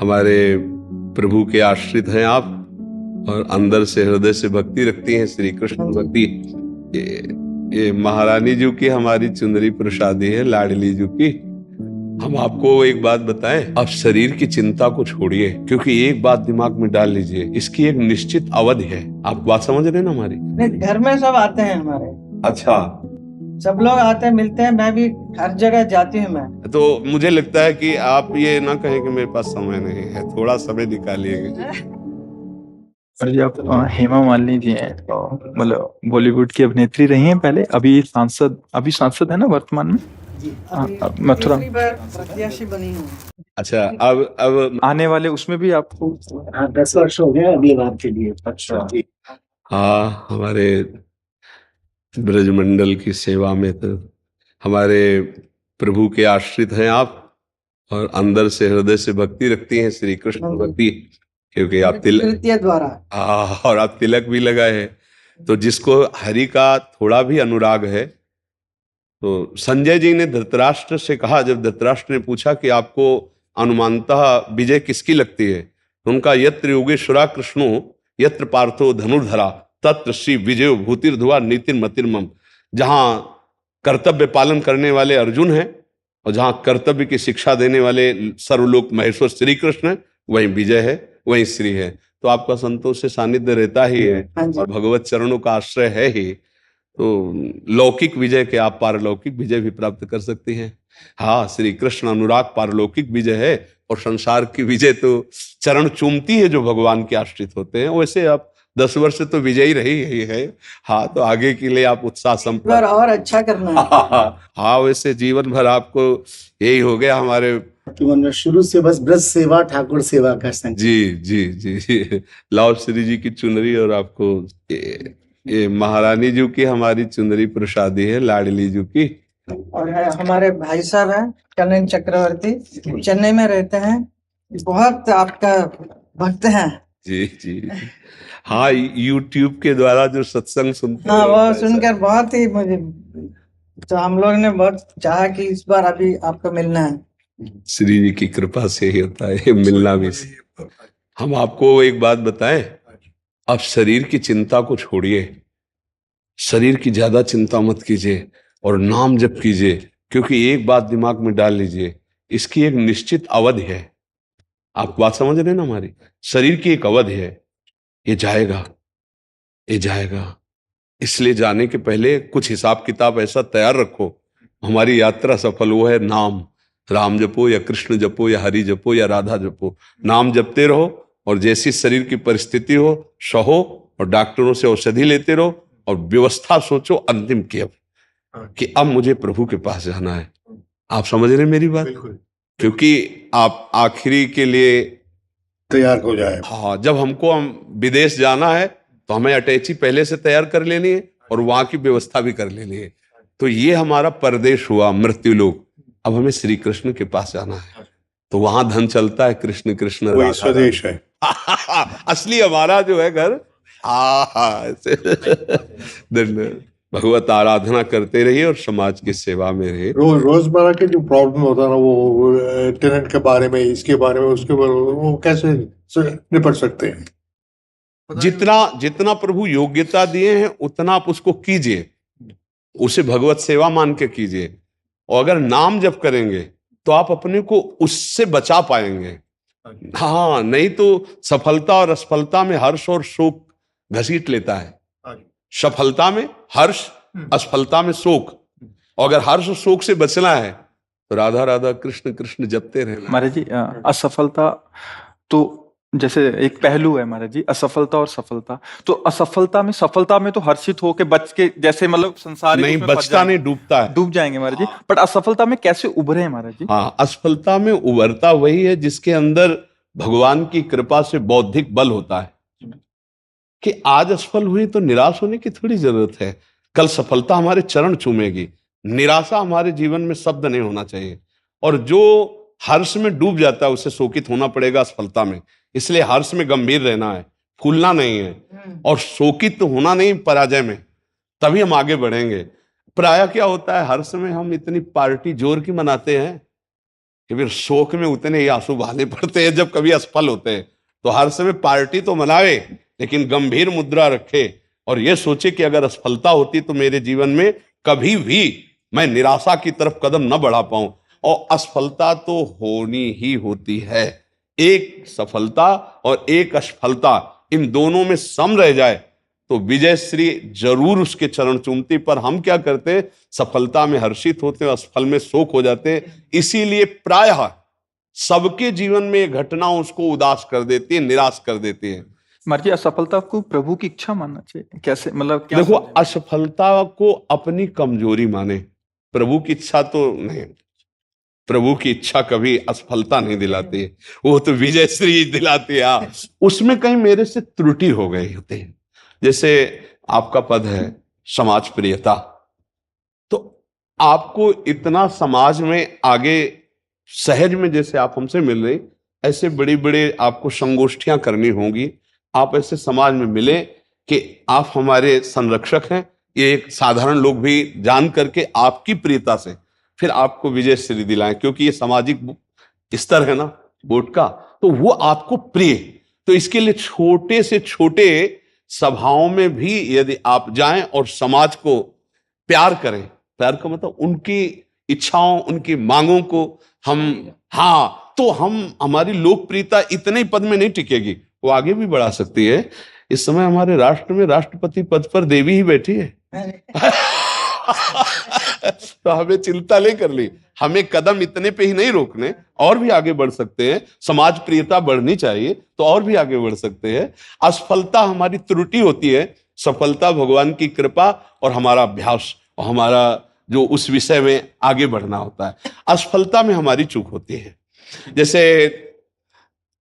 हमारे प्रभु के आश्रित हैं आप और अंदर से हृदय से भक्ति रखती हैं, श्री कृष्ण भक्ति। ये महारानी जी की हमारी चुनरी प्रसादी है, लाडली जी की। हम आपको एक बात बताएं, आप शरीर की चिंता को छोड़िए, क्योंकि एक बात दिमाग में डाल लीजिए, इसकी एक निश्चित अवधि है। आप बात समझ रहे हैं ना हमारी? नहीं, घर में सब आते हैं हमारे। अच्छा, सब लोग आते हैं, मिलते हैं, मैं भी हर जगह जाती हूँ मैं। तो मुझे लगता है कि आप ये ना कहें कि मेरे पास समय नहीं है, थोड़ा समय निकालिएगा। सर जी, आप हेमा मालिनी जी हैं, तो मतलब बॉलीवुड की अभिनेत्री रही हैं पहले, अभी सांसद है ना वर्तमान में? जी, मथुरा तीसरी बार प्रत्याशी बनी हूँ। अच्छा, अब आने वाले उसमें भी आपको 10 वर्ष हो गए अगली बार के लिए। अच्छा जी। हाँ, हमारे ब्रजमंडल की सेवा में तो हमारे प्रभु के आश्रित हैं आप और अंदर से हृदय से भक्ति रखती हैं, श्री कृष्ण भक्ति। क्योंकि आप तृतीय द्वारा। हाँ, और आप तिलक भी लगाए हैं, तो जिसको हरि का थोड़ा भी अनुराग है। तो संजय जी ने धृतराष्ट्र से कहा, जब धृतराष्ट्र ने पूछा कि आपको अनुमानतः विजय किसकी लगती है, तो उनका यत्र योगेश्वरा कृष्णो यत्र पार्थो धनुर्धरा तत्र श्री विजयो भूतिर्धुआ नीतिर्मतिर्मम। जहां कर्तव्य पालन करने वाले अर्जुन हैं और जहां कर्तव्य की शिक्षा देने वाले सर्वलोक महेश्वर श्री कृष्ण है, वहीं विजय है, वहीं श्री है। तो आपका संतोष से सानिध्य रहता ही है और भगवत चरणों का आश्रय है ही, तो लौकिक विजय के आप पारलौकिक विजय भी प्राप्त कर सकती हैं। हाँ, श्री कृष्ण अनुराग पारलौकिक विजय है और संसार की विजय तो चरण चूमती है जो भगवान के आश्रित होते हैं। वैसे आप 10 वर्ष से तो विजयी रही है। हाँ, तो आगे के लिए आप उत्साह संपन्न और अच्छा करना है। हाँ, वैसे जीवन भर आपको यही हो गया हमारे जीवन में शुरू से बस ब्रज सेवा, ठाकुर सेवा का संग। जी जी जी। लाओ श्री जी की चुनरी और आपको ये महारानी जी की हमारी चुनरी प्रसादी है, लाडली जी की। और है हमारे भाई साहब हैं कल्याण चक्रवर्ती, चेन्नई में रहते हैं, बहुत आपका भक्त हैं। जी जी। हाँ, यूट्यूब के द्वारा जो सत्संग सुनते हाँ, हैं, वो सुनकर बहुत ही मुझे, तो हम लोग ने बहुत चाहा कि इस बार अभी आपको मिलना है। श्री जी की कृपा से ही होता है मिलना भी। हम आपको एक बात बताएं, आप शरीर की चिंता को छोड़िए, शरीर की ज्यादा चिंता मत कीजिए और नाम जप कीजिए, क्योंकि एक बात दिमाग में डाल लीजिए, इसकी एक निश्चित अवधि है। आप बात समझ रहे हैं ना हमारी? शरीर की एक अवधि है, ये जाएगा, ये जाएगा। इसलिए जाने के पहले कुछ हिसाब किताब ऐसा तैयार रखो, हमारी यात्रा सफल हो है नाम। राम जपो या कृष्ण जपो या हरि जपो या राधा जपो, नाम जपते रहो और जैसी शरीर की परिस्थिति हो सहो, और डॉक्टरों से औषधि लेते रहो और व्यवस्था सोचो अंतिम की, अब कि अब मुझे प्रभु के पास जाना है। आप समझ रहे हैं मेरी बात? क्योंकि आप आखिरी के लिए तैयार हो जाए। हाँ, जब हमको विदेश जाना है तो हमें अटैची पहले से तैयार कर लेनी है और वहां की व्यवस्था भी कर लेनी है। तो ये हमारा परदेश हुआ, मृत्यु लोक। अब हमें श्री कृष्ण के पास जाना है, तो वहां धन चलता है, कृष्ण कृष्ण वही स्वदेश है। असली हमारा जो है घर। धन्यवाद। भगवत आराधना करते रहिए और समाज की सेवा में रहिए। रोजमर्रा के जो प्रॉब्लम होता है ना, वो इंटरनेट के बारे में, इसके बारे में, उसके बारे में, वो कैसे निपट सकते हैं? जितना जितना प्रभु योग्यता दिए हैं उतना आप उसको कीजिए, उसे भगवत सेवा मान के कीजिए। और अगर नाम जप करेंगे तो आप अपने को उससे बचा पाएंगे। हाँ, नहीं तो सफलता और असफलता में हर्ष और शोक घसीट लेता है। सफलता में हर्ष, असफलता में शोक। और अगर हर्ष और शोक से बचना है तो राधा राधा कृष्ण कृष्ण जपते रहना। महाराज जी, असफलता तो जैसे एक पहलू है महाराज जी, असफलता और सफलता। तो असफलता में, सफलता में तो हर्षित होके बच के, जैसे मतलब संसारिक नहीं, उसमें फंस बचता जाएंगे, नहीं, डूबता है। डूब जाएंगे महाराज जी। बट असफलता में कैसे उभरे हैं महाराज जी? हाँ, असफलता में उभरता वही है जिसके अंदर भगवान की कृपा से बौद्धिक बल होता है कि आज असफल हुई तो निराश होने की थोड़ी जरूरत है, कल सफलता हमारे चरण चूमेगी। निराशा हमारे जीवन में शब्द नहीं होना चाहिए। और जो हर्ष में डूब जाता है उसे शोकित होना पड़ेगा असफलता में। इसलिए हर्ष में गंभीर रहना है, फूलना नहीं है, और शोकित तो होना नहीं पराजय में, तभी हम आगे बढ़ेंगे। प्रायः क्या होता है, हर्ष में हम इतनी पार्टी जोर की मनाते हैं कि फिर शोक में उतने ही आंसू बहाने पड़ते हैं जब कभी असफल होते हैं। तो हर समय पार्टी तो मनावे, लेकिन गंभीर मुद्रा रखे और ये सोचे कि अगर असफलता होती तो मेरे जीवन में कभी भी मैं निराशा की तरफ कदम न बढ़ा पाऊं। और असफलता तो होनी ही होती है, एक सफलता और एक असफलता, इन दोनों में सम रह जाए तो विजय श्री जरूर उसके चरण चूमती। पर हम क्या करते हैं, सफलता में हर्षित होते हैं, असफल में शोक हो जाते हैं। इसीलिए प्रायः सबके जीवन में ये घटना उसको उदास कर देती है, निराश कर देती है। महाराज जी, असफलता को प्रभु की इच्छा मानना चाहिए कैसे, मतलब क्या देखो, समझें? असफलता को अपनी कमजोरी माने, प्रभु की इच्छा तो नहीं। प्रभु की इच्छा कभी असफलता नहीं दिलाती है, वो तो विजय श्री दिलाती है। हाँ, उसमें कहीं मेरे से त्रुटि हो गई होती है। जैसे आपका पद है समाज प्रियता, तो आपको इतना समाज में आगे सहज में, जैसे आप हमसे मिल रहे, ऐसे बड़ी बड़े आपको संगोष्ठियां करनी होंगी। आप ऐसे समाज में मिले कि आप हमारे संरक्षक हैं, ये एक साधारण लोग भी जान करके आपकी प्रियता से फिर आपको विजय श्री दिलाएं, क्योंकि ये सामाजिक स्तर है ना वोट का, तो वो आपको प्रिय। तो इसके लिए छोटे से छोटे सभाओं में भी यदि आप जाएं और समाज को प्यार करें, प्यार का मतलब उनकी इच्छाओं, उनकी मांगों को हम, हाँ, तो हमारी लोकप्रियता इतने पद में नहीं टिकेगी, वो आगे भी बढ़ा सकती है। इस समय हमारे राष्ट्र में राष्ट्रपति पद पर देवी ही बैठी है। तो हमें चिंता नहीं कर ली, हमें कदम इतने पे ही नहीं रोकने, और भी आगे बढ़ सकते हैं। समाज प्रियता बढ़नी चाहिए तो और भी आगे बढ़ सकते हैं। असफलता हमारी त्रुटि होती है, सफलता भगवान की कृपा और हमारा अभ्यास और हमारा जो उस विषय में आगे बढ़ना होता है। असफलता में हमारी चूक होती है। जैसे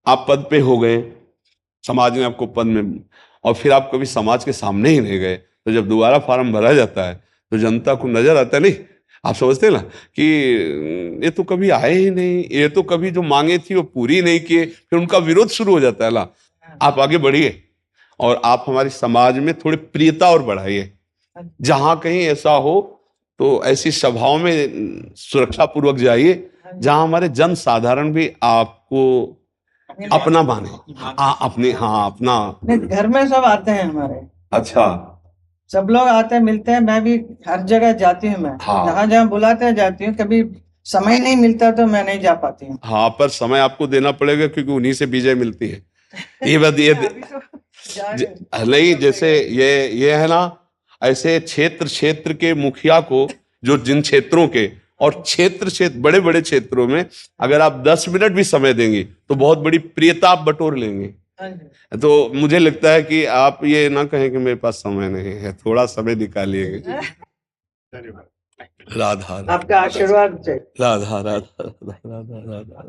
आप पद पे हो गए, समाज ने आपको पद में, और फिर आप कभी समाज के सामने ही नहीं गए, तो जब दोबारा फॉर्म भरा जाता है तो जनता को नजर आता है, नहीं, आप समझते हैं ना कि ये तो कभी आए ही नहीं, ये तो कभी जो मांगे थी वो पूरी नहीं किए, फिर उनका विरोध शुरू हो जाता है। ला, आप आगे बढ़िए और आप हमारे समाज में थोड़ी प्रियता और बढ़ाइए। जहां कहीं ऐसा हो तो ऐसी सभाओं में सुरक्षा पूर्वक जाइए जहां हमारे जन साधारण भी आपको अपना माने, अपने, हाँ, अपना। घर में सब आते हैं हमारे, अच्छा, सब लोग आते हैं, मिलते हैं। मैं भी हर जगह जाती हूँ, मैं हाँ। जहाँ जहाँ बुलाते हैं जाती हूँ। कभी समय नहीं मिलता तो मैं नहीं जा पाती हूँ। हाँ, पर समय आपको देना पड़ेगा क्योंकि उन्हीं से विजय मिलती है। ये बात, ये नहीं, जैसे ये है ना, ऐसे क्षेत्र क्षेत्र के मुखिया को, जो जिन क्षेत्रों के और क्षेत्र बड़े बड़े क्षेत्रों में अगर आप 10 मिनट भी समय देंगे तो बहुत बड़ी प्रियता आप बटोर लेंगे। तो मुझे लगता है कि आप ये ना कहें कि मेरे पास समय नहीं है, थोड़ा समय निकालिएगा। राधा, आपका आशीर्वाद चाहिए। राधा, राधा, राधा, राधा, राधा।